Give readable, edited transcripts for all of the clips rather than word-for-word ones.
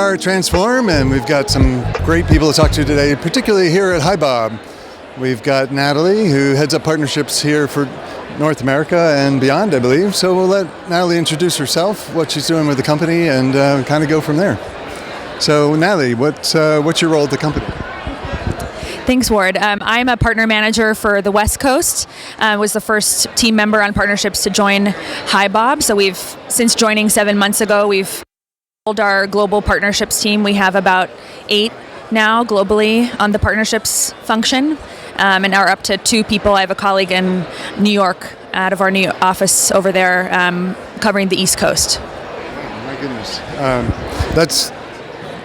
are Transform, and we've got some great people to talk to today, particularly here at HiBob. We've got Natalie, who heads up partnerships here for North America and beyond, I believe. So we'll let Natalie introduce herself, what she's doing with the company, and kind of go from there. So Natalie, what's your role at the company? Thanks, Ward. I'm a partner manager for the West Coast. Was the first team member on partnerships to join HiBob's. So since joining 7 months ago, we've built our global partnerships team. We have about 8 now globally on the partnerships function, and are up to 2 people. I have a colleague in New York out of our new office over there, covering the East Coast. Oh, my goodness. That's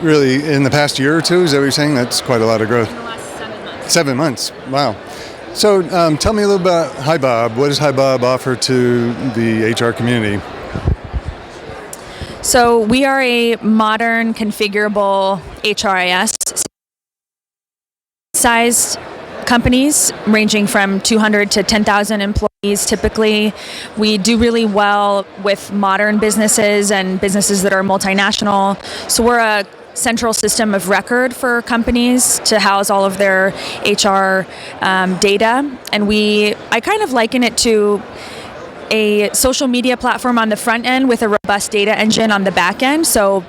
really in the past year or two, is that what you're saying? That's quite a lot of growth. 7 months. Wow. So tell me a little about HiBob. What does HiBob offer to the HR community? So we are a modern, configurable HRIS sized companies ranging from 200 to 10,000 employees typically. We do really well with modern businesses and businesses that are multinational. So we're a central system of record for companies to house all of their HR data. And I kind of liken it to a social media platform on the front end with a robust data engine on the back end. So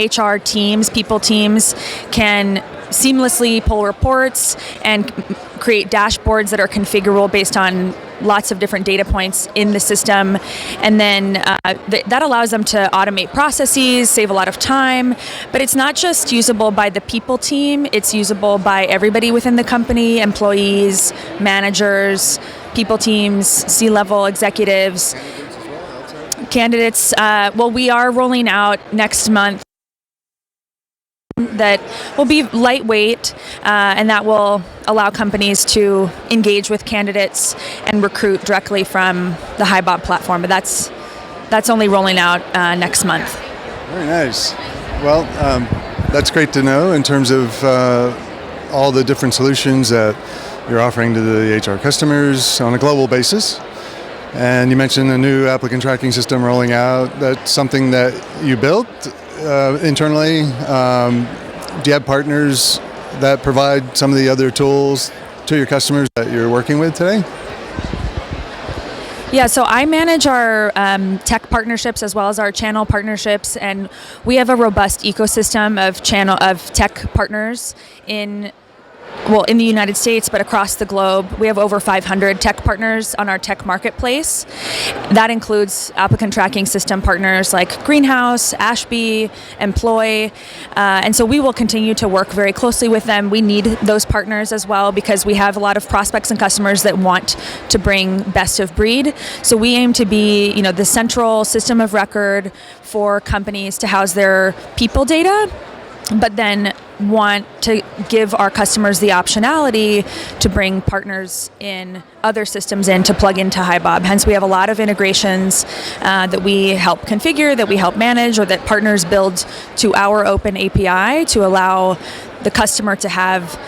HR teams, people teams can seamlessly pull reports and create dashboards that are configurable based on lots of different data points in the system. And then that allows them to automate processes, save a lot of time. But it's not just usable by the people team, it's usable by everybody within the company, employees, managers, people teams, C-level executives. Candidates, we are rolling out next month that will be lightweight, and that will allow companies to engage with candidates and recruit directly from the HiBob platform. But that's only rolling out next month. Very nice. Well, that's great to know in terms of all the different solutions that you're offering to the HR customers on a global basis. And you mentioned a new applicant tracking system rolling out. That's something that you built internally. Do you have partners that provide some of the other tools to your customers that you're working with today? Yeah, so I manage our tech partnerships as well as our channel partnerships, and we have a robust ecosystem of tech partners in the United States, but across the globe. We have over 500 tech partners on our tech marketplace. That includes applicant tracking system partners like Greenhouse, Ashby, Employ, and so we will continue to work very closely with them. We need those partners as well because we have a lot of prospects and customers that want to bring best of breed. So we aim to be, the central system of record for companies to house their people data, but then want to give our customers the optionality to bring partners in, other systems in to plug into HiBob. Hence, we have a lot of integrations that we help configure, that we help manage, or that partners build to our open API to allow the customer to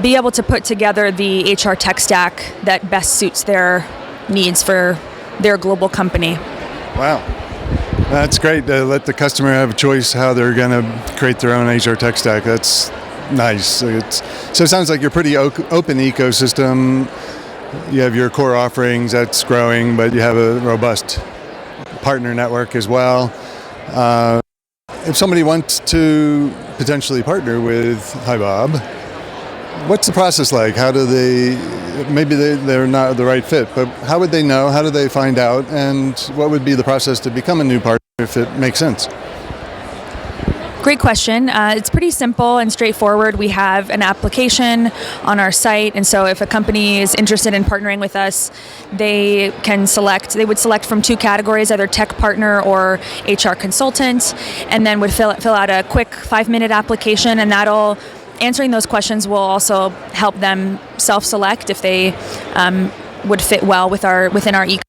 be able to put together the HR tech stack that best suits their needs for their global company. Wow. That's great to let the customer have a choice how they're going to create their own HR tech stack. That's nice. So it sounds like you're pretty open ecosystem. You have your core offerings that's growing, but you have a robust partner network as well. If somebody wants to potentially partner with HiBob, what's the process like? How do maybe they're not the right fit, but how would they know? How do they find out? And what would be the process to become a new partner if it makes sense? Great question. It's pretty simple and straightforward. We have an application on our site, and so if a company is interested in partnering with us, they would select from 2 categories, either tech partner or HR consultant, and then would fill out a quick 5-minute application, and answering those questions will also help them self-select if they would fit well within our ecosystem.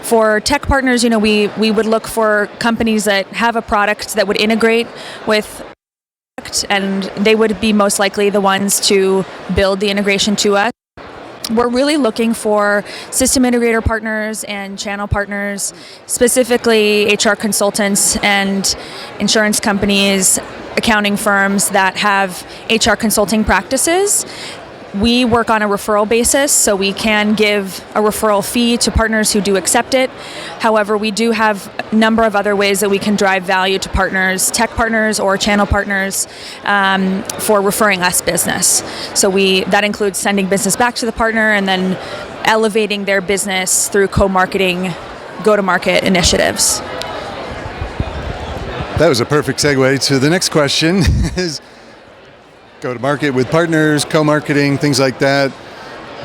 For tech partners, we would look for companies that have a product that would integrate with, and they would be most likely the ones to build the integration to us. we're really looking for system integrator partners and channel partners, specifically HR consultants and insurance companies, accounting firms that have HR consulting practices. We work on a referral basis, so we can give a referral fee to partners who do accept it. However, we do have a number of other ways that we can drive value to partners, tech partners or channel partners, for referring us business. So that includes sending business back to the partner and then elevating their business through co-marketing, go-to-market initiatives. That was a perfect segue to the next question is go to market with partners, co-marketing, things like that.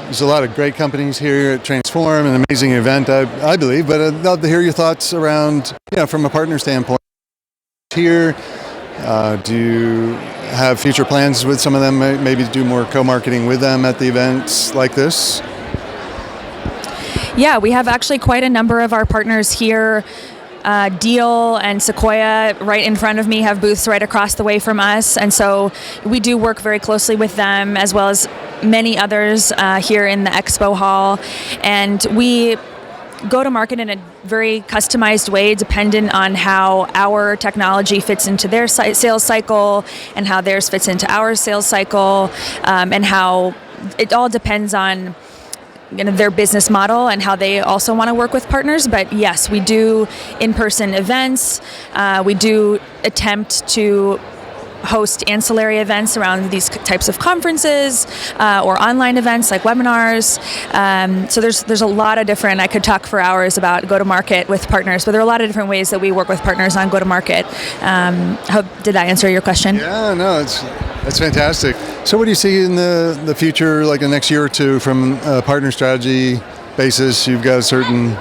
There's a lot of great companies here at Transform, an amazing event, I believe, but I'd love to hear your thoughts around, from a partner standpoint. Here, do you have future plans with some of them, maybe to do more co-marketing with them at the events like this? Yeah, we have actually quite a number of our partners here. Deal and Sequoia right in front of me have booths right across the way from us, and so we do work very closely with them as well as many others here in the expo hall, and we go to market in a very customized way dependent on how our technology fits into their sales cycle and how theirs fits into our sales cycle, and how it all depends on their business model and how they also want to work with partners. But yes, we do in-person events. We do attempt to host ancillary events around these types of conferences or online events like webinars. So there's a lot of different, I could talk for hours about go-to-market with partners, but there are a lot of different ways that we work with partners on go-to-market. Did that answer your question? Yeah, no, that's fantastic. So what do you see in the future, like the next year or two, from a partner strategy basis? You've got a certain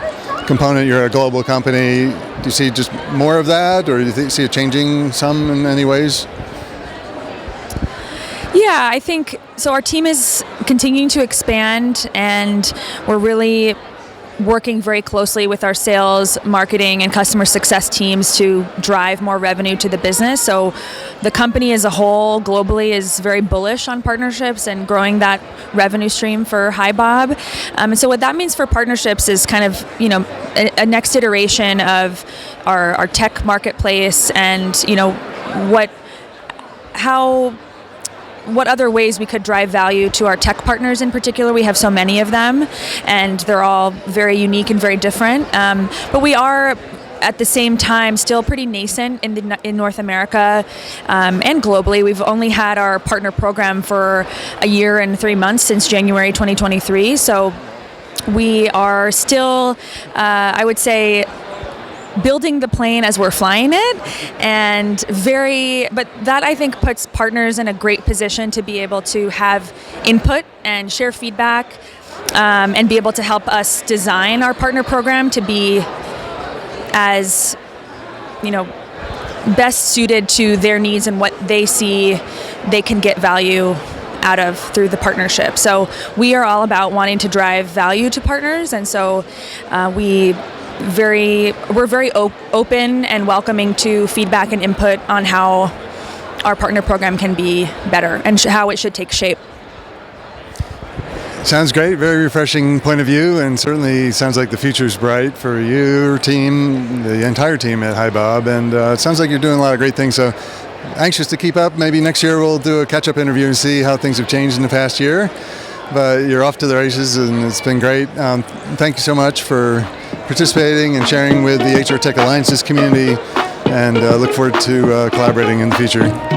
component, you're a global company. Do you see just more of that, or do you see it changing some in any ways? Yeah, I think so. Our team is continuing to expand, and we're really working very closely with our sales, marketing, and customer success teams to drive more revenue to the business. So the company as a whole globally is very bullish on partnerships and growing that revenue stream for HiBob. And so what that means for partnerships is kind of, a next iteration of our tech marketplace, and, what other ways we could drive value to our tech partners in particular. We have so many of them, and they're all very unique and very different. But we are, at the same time, still pretty nascent in North America and globally. We've only had our partner program for a year and 3 months since January 2023. So we are still, I would say, building the plane as we're flying it, but that I think puts partners in a great position to be able to have input and share feedback, and be able to help us design our partner program to be as, best suited to their needs and what they see they can get value out of through the partnership. So we are all about wanting to drive value to partners, and so we're very open and welcoming to feedback and input on how our partner program can be better and how it should take shape. Sounds great. Very refreshing point of view, and certainly sounds like the future's bright for your team, the entire team at HiBob, and it sounds like you're doing a lot of great things. So anxious to keep up. Maybe next year we'll do a catch-up interview and see how things have changed in the past year. But you're off to the races, and it's been great. Thank you so much for participating and sharing with the HR Tech Alliances community, and look forward to collaborating in the future.